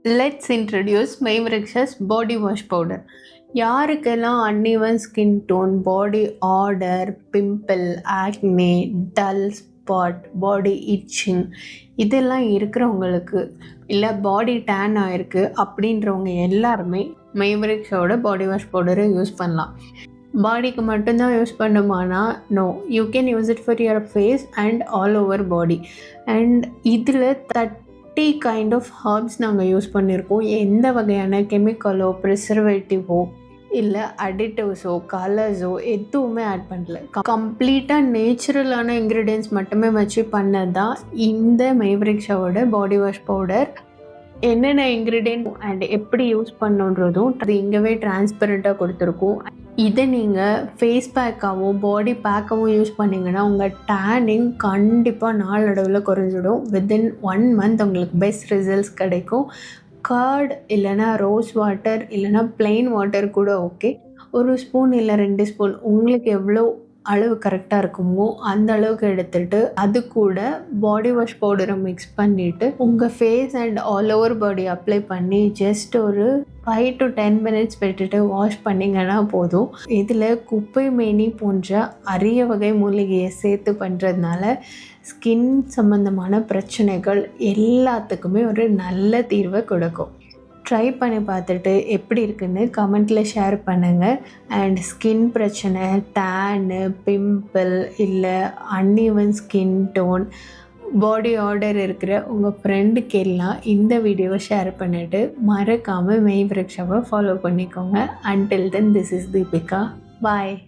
Let's introduce மெய்வரெக்ஷாஸ் body wash powder. யாருக்கெல்லாம் uneven skin tone, body odour, pimple, acne, dull spot, body itching இதெல்லாம் இருக்கிறவங்களுக்கு, இல்லை பாடி tan ஆகிருக்கு அப்படின்றவங்க எல்லாருமே மெய்வரெக்ஷோட பாடி வாஷ் பவுடரை யூஸ் பண்ணலாம். பாடிக்கு மட்டும்தான் யூஸ் பண்ணுமானா no, you can use it for your face and all over body. And இதில் 30 கைண்ட் ஆஃப் ஹர்ப்ஸ் நாங்கள் யூஸ் பண்ணியிருக்கோம். எந்த வகையான கெமிக்கலோ, ப்ரிசர்வேட்டிவோ, இல்லை அடிட்டிவ்ஸோ, கலர்ஸோ எதுவுமே ஆட் பண்ணல. கம்ப்ளீட்டாக நேச்சுரலான இன்க்ரீடியன்ட்ஸ் மட்டுமே வச்சு பண்ணது தான் இந்த மெய்வரெக்ஷாவோட பாடி வாஷ் பவுடர். என்னென்ன இன்க்ரீடியன்ட் அண்ட் எப்படி யூஸ் பண்ணுன்றதும் அது இங்கேவே டிரான்ஸ்பரண்ட்டாக கொடுத்துருக்கோம். இதை நீங்கள் ஃபேஸ் பேக்காகவும் பாடி பேக்காகவும் யூஸ் பண்ணிங்கன்னா உங்கள் டேனிங் கண்டிப்பாக நாளடைவில் குறைஞ்சிடும். வித்தின் 1 மந்த் உங்களுக்கு பெஸ்ட் ரிசல்ட்ஸ் கிடைக்கும். கர்ட் இல்லைனா ரோஸ் வாட்டர் இல்லைனா பிளெயின் வாட்டர் கூட ஓகே. 1 ஸ்பூன் இல்லை 2 ஸ்பூன் உங்களுக்கு எவ்வளோ அளவு கரெக்டாக இருக்குமோ அந்த அளவுக்கு எடுத்துகிட்டு அது கூட பாடி வாஷ் பவுடரை மிக்ஸ் பண்ணிவிட்டு உங்கள் face and all over body apply பண்ணி ஜஸ்ட் ஒரு 5 to 10 மினிட்ஸ் விட்டுட்டு வாஷ் பண்ணிங்கன்னா போதும். இதில் குப்பை மேனி போன்ற அரிய வகை மூலிகையை சேர்த்து பண்ணுறதுனால ஸ்கின் சம்மந்தமான பிரச்சனைகள் எல்லாத்துக்குமே ஒரு நல்ல தீர்வை கொடுக்கும். ட்ரை பண்ணி பார்த்துட்டு எப்படி இருக்குன்னு கமெண்ட்டில் ஷேர் பண்ணுங்கள். அண்ட் ஸ்கின் பிரச்சனை, டேனு, பிம்பிள் இல்லை uneven skin tone, body order இருக்கிற உங்கள் ஃப்ரெண்டுக்கு எல்லாம் இந்த வீடியோவை ஷேர் பண்ணிவிட்டு மறக்காமல் மெய்வரெக்ஷாவை ஃபாலோ பண்ணிக்கோங்க. Until then, this is Deepika. Bye.